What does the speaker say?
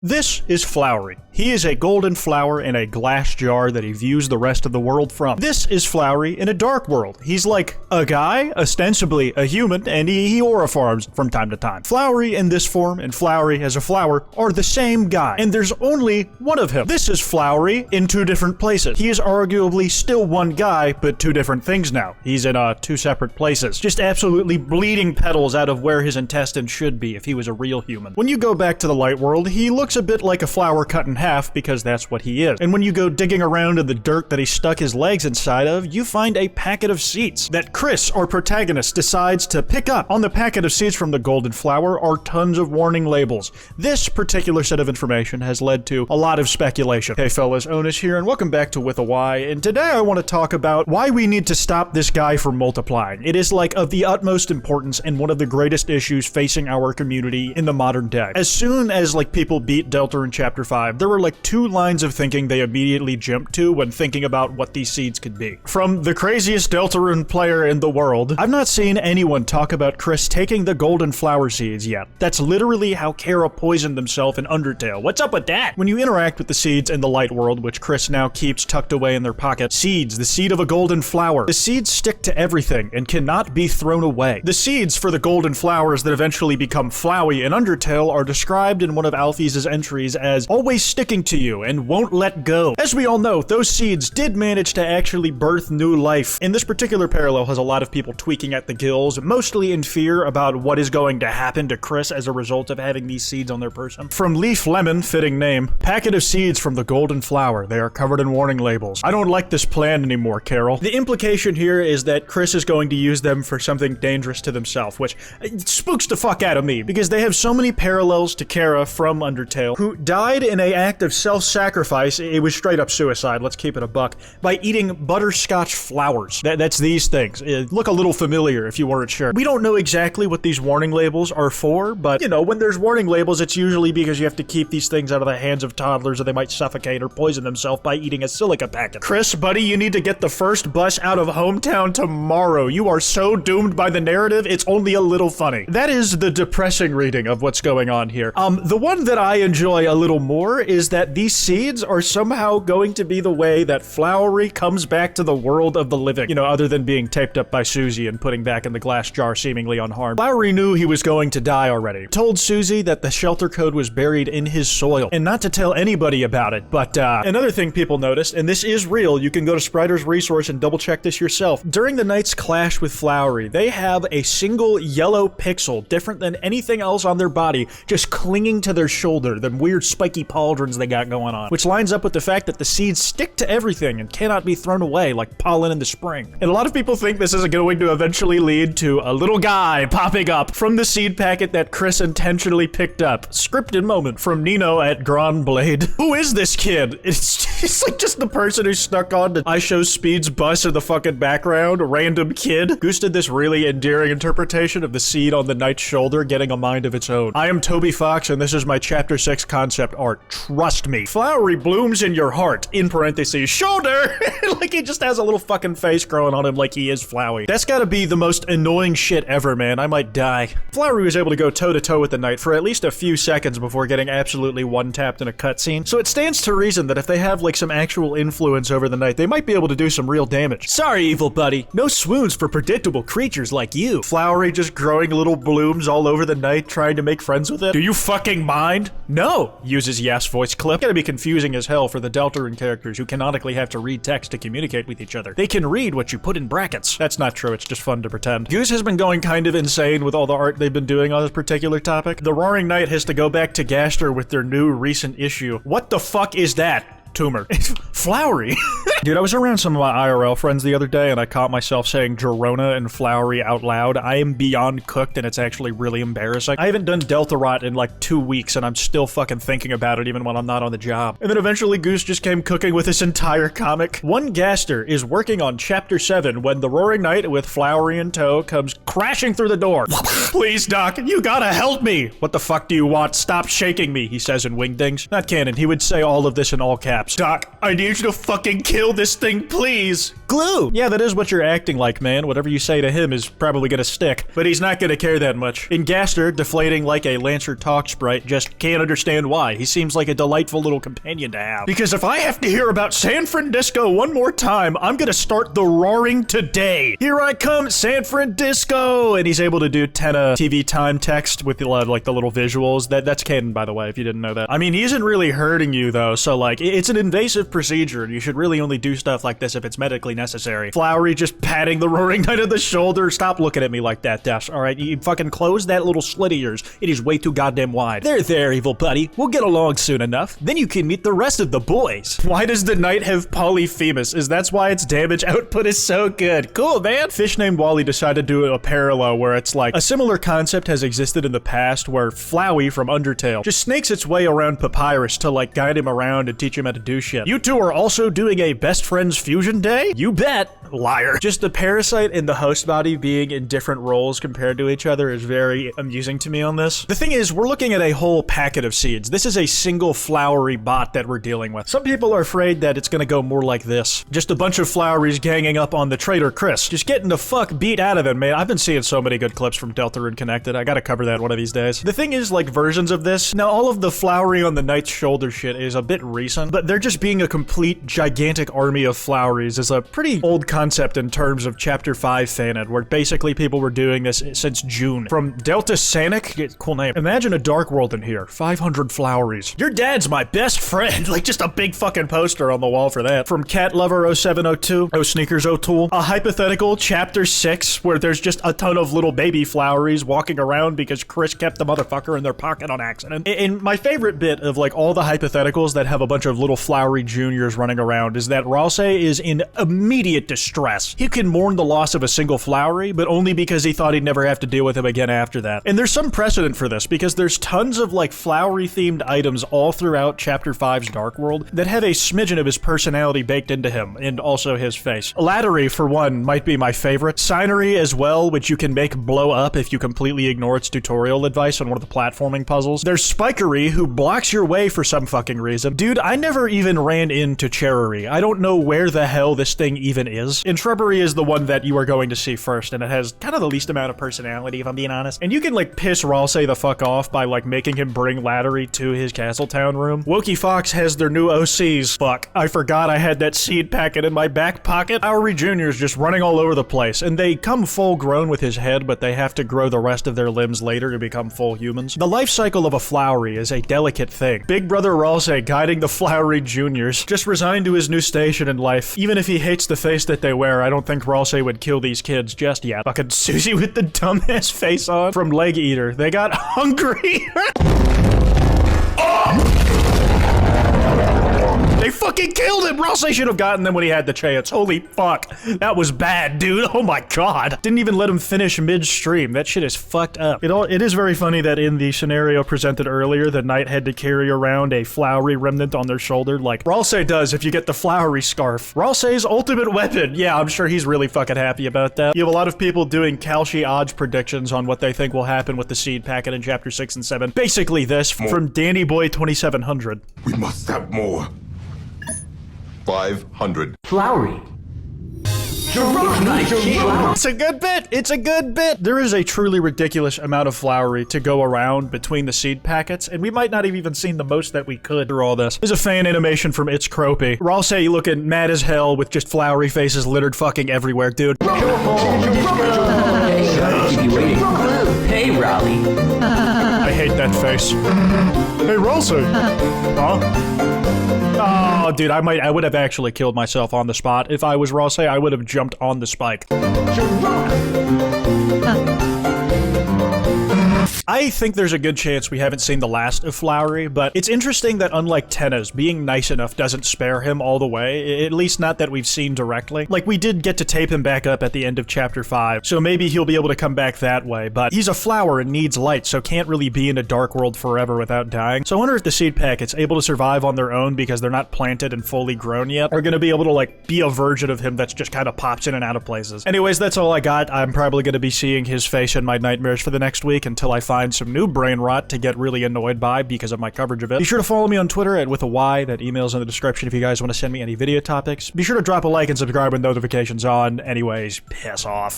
This is Flowery. He is a golden flower in a glass jar that he views the rest of the world from. This is Flowery in a dark world. He's like a guy, ostensibly a human, and he aura-farms from time to time. Flowery in this form and Flowery as a flower are the same guy, and there's only one of him. This is Flowery in two different places. He is arguably still one guy, but two different things now. He's in two separate places. Just absolutely bleeding petals out of where his intestines should be if he was a real human. When you go back to the light world, he looks a bit like a flower cut in half because that's what he is. And when you go digging around in the dirt that he stuck his legs inside of, you find a packet of seeds that Chris, our protagonist, decides to pick up. On the packet of seeds from the golden flower are tons of warning labels. This particular set of information has led to a lot of speculation. Hey fellas, Onus here, and welcome back to With a Y, and today I want to talk about why we need to stop this guy from multiplying. It is like of the utmost importance and one of the greatest issues facing our community in the modern day. As soon as like people beat Delta in Chapter 5, there were like two lines of thinking they immediately jumped to when thinking about what these seeds could be. From the craziest Deltarune player in the world, I've not seen anyone talk about Chris taking the golden flower seeds yet. That's literally how Chara poisoned himself in Undertale. What's up with that? When you interact with the seeds in the light world, which Chris now keeps tucked away in their pocket, seeds, the seed of a golden flower. The seeds stick to everything and cannot be thrown away. The seeds for the golden flowers that eventually become Flowey in Undertale are described in one of Alphys' entries as always sticking to you and won't let go. As we all know, those seeds did manage to actually birth new life. And this particular parallel has a lot of people tweaking at the gills, mostly in fear about what is going to happen to Chris as a result of having these seeds on their person. From Leaf Lemon, fitting name, packet of seeds from the golden flower. They are covered in warning labels. I don't like this plan anymore, Carol. The implication here is that Chris is going to use them for something dangerous to themselves, which spooks the fuck out of me, because they have so many parallels to Chara from Undertale, who died in an act of self-sacrifice. It was straight up suicide, let's keep it a buck, by eating butterscotch flowers. That's these things. Look a little familiar if you weren't sure. We don't know exactly what these warning labels are for, but, you know, when there's warning labels, it's usually because you have to keep these things out of the hands of toddlers or they might suffocate or poison themselves by eating a silica packet. Chris, buddy, you need to get the first bus out of hometown tomorrow. You are so doomed by the narrative, it's only a little funny. That is the depressing reading of what's going on here. The one that I enjoy a little more is that these seeds are somehow going to be the way that Flowery comes back to the world of the living. You know, other than being taped up by Susie and putting back in the glass jar seemingly unharmed. Flowery knew he was going to die already. Told Susie that the shelter code was buried in his soil and not to tell anybody about it. But another thing people noticed, and this is real, you can go to Spriter's resource and double check this yourself. During the night's clash with Flowery, they have a single yellow pixel, different than anything else on their body, just clinging to their shoulder, the weird spiky pauldrons they got going on, which lines up with the fact that the seeds stick to everything and cannot be thrown away like pollen in the spring. And a lot of people think this is going to eventually lead to a little guy popping up from the seed packet that Chris intentionally picked up. Scripted moment from Nino at Grand Blade. Who is this kid? It's like just the person who stuck on to I Show Speed's bus in the fucking background, a random kid. Goose did this really endearing interpretation of the seed on the knight's shoulder getting a mind of its own. I am Toby Fox and this is my Chapter 6 concept art. Trust me. Flowery blooms in your heart, in parentheses, shoulder! Like he just has a little fucking face growing on him like he is Flowey. That's gotta be the most annoying shit ever, man. I might die. Flowery was able to go toe-to-toe with the knight for at least a few seconds before getting absolutely one-tapped in a cutscene, so it stands to reason that if they have like some actual influence over the knight, they might be able to do some real damage. Sorry, evil buddy. No swoons for predictable creatures like you. Flowery just growing little blooms all over the knight, trying to make friends with it. Do you fucking mind? No, uses yes voice clip. Gotta be confusing as hell for the Deltarune characters who canonically have to read text to communicate with each other. They can read what you put in brackets. That's not true, it's just fun to pretend. Goose has been going kind of insane with all the art they've been doing on this particular topic. The Roaring Knight has to go back to Gaster with their new recent issue. What the fuck is that? Tumor. It's Flowery. Dude, I was around some of my IRL friends the other day and I caught myself saying Gerona and Flowery out loud. I am beyond cooked and it's actually really embarrassing. I haven't done Deltarune in like 2 weeks and I'm still fucking thinking about it even when I'm not on the job. And then eventually Goose just came cooking with this entire comic. One Gaster is working on Chapter 7 when the Roaring Knight with Flowery in tow comes crashing through the door. Please, Doc, you gotta help me. What the fuck do you want? Stop shaking me, he says in Wingdings. Not canon, he would say all of this in all caps. Doc, I need you to fucking kill this thing, please. glue. Yeah, that is what you're acting like, man. Whatever you say to him is probably gonna stick, but he's not gonna care that much. In Gaster, deflating like a Lancer talk sprite, just can't understand why. He seems like a delightful little companion to have. Because if I have to hear about San Francisco one more time, I'm gonna start the roaring today. Here I come, San Francisco! And he's able to do 10 TV time text with like the little visuals. That's canon, by the way, if you didn't know that. I mean, he isn't really hurting you though, so like, it's an invasive procedure, and you should really only do stuff like this if it's medically necessary. Flowery just patting the roaring knight on the shoulder. Stop looking at me like that, Dash. All right, you fucking close that little slit of yours. It is way too goddamn wide. There, evil buddy. We'll get along soon enough. Then you can meet the rest of the boys. Why does the knight have polyphemus? Is that's why its damage output is so good? Cool, man. Fish named Wally decided to do a parallel where it's like a similar concept has existed in the past where Flowey from Undertale just snakes its way around Papyrus to like guide him around and teach him how to do shit. You two are also doing a best friends fusion day? You bet. Liar. Just the parasite and the host body being in different roles compared to each other is very amusing to me on this. The thing is, we're looking at a whole packet of seeds. This is a single flowery bot that we're dealing with. Some people are afraid that it's gonna go more like this. Just a bunch of floweries ganging up on the traitor Chris. Just getting the fuck beat out of him, man. I've been seeing so many good clips from Deltarune Connected. I gotta cover that one of these days. The thing is, like, versions of this, now all of the flowery on the knight's shoulder shit is a bit recent, but they're just being a complete gigantic army of floweries is a pretty old concept in terms of Chapter 5 fanon, where basically people were doing this since June. From Delta Sanic, cool name. Imagine a dark world in here, 500 floweries. Your dad's my best friend, like just a big fucking poster on the wall for that. From Cat Lover 0702, Sneakers O'Toole, a hypothetical Chapter 6 where there's just a ton of little baby floweries walking around because Chris kept the motherfucker in their pocket on accident. And my favorite bit of like all the hypotheticals that have a bunch of little flowery juniors running around is that Ralse is in immediate distress. He can mourn the loss of a single flowery, but only because he thought he'd never have to deal with him again after that. And there's some precedent for this because there's tons of like flowery themed items all throughout Chapter 5's Dark World that have a smidgen of his personality baked into him and also his face. Lattery, for one, might be my favorite. Signery as well, which you can make blow up if you completely ignore its tutorial advice on one of the platforming puzzles. There's Spikery, who blocks your way for some fucking reason. Dude, I never even ran into Chara. I don't know where the hell this thing even is. And Shrubbery is the one that you are going to see first, and it has kind of the least amount of personality, if I'm being honest. And you can like piss Ralse the fuck off by like making him bring Lattery to his Castletown room. Wokey Fox has their new OCs. Fuck, I forgot I had that seed packet in my back pocket. Flowery Jr.'s just running all over the place, and they come full grown with his head, but they have to grow the rest of their limbs later to become full humans. The life cycle of a flowery is a delicate thing. Big brother Ralse guiding the Flowery Juniors, just resigned to his new station in life. Even if he hates the face that they wear, I don't think Ralse would kill these kids just yet. Fucking Susie with the dumbass face on from Leg Eater. They got hungry. They fucking killed him! Ralse should have gotten them when he had the chance. Holy fuck. That was bad, dude. Oh my god. Didn't even let him finish mid-stream. That shit is fucked up. It is very funny that in the scenario presented earlier, the knight had to carry around a flowery remnant on their shoulder, like Ralse does if you get the flowery scarf. Ralse's ultimate weapon. Yeah, I'm sure he's really fucking happy about that. You have a lot of people doing Kalshi odds predictions on what they think will happen with the seed packet in Chapter 6 and 7. Basically this, from Danny Boy 2700. We must have more. 500. Flowery. It's a good bit. It's a good bit. There is a truly ridiculous amount of flowery to go around between the seed packets, and we might not have even seen the most that we could through all this. There's a fan animation from It's Croapy. Ralse looking mad as hell with just flowery faces littered fucking everywhere, dude. Hey, Raleigh. I hate that face. Hey, Ralse. Huh? Oh, dude, I would have actually killed myself on the spot. If I was Ralse, I would have jumped on the spike. I think there's a good chance we haven't seen the last of Flowery, but it's interesting that unlike Tenna's, being nice enough doesn't spare him all the way, at least not that we've seen directly. Like, we did get to tape him back up at the end of Chapter 5, so maybe he'll be able to come back that way, but he's a flower and needs light, so can't really be in a dark world forever without dying. So I wonder if the seed packets, able to survive on their own because they're not planted and fully grown yet, are gonna be able to, like, be a version of him that's just kind of pops in and out of places. Anyways, that's all I got. I'm probably gonna be seeing his face in my nightmares for the next week until I find find some new brain rot to get really annoyed by because of my coverage of it. Be sure to follow me on Twitter at @withany. That email's in the description if you guys want to send me any video topics. Be sure to drop a like and subscribe with notifications on. Anyways, piss off.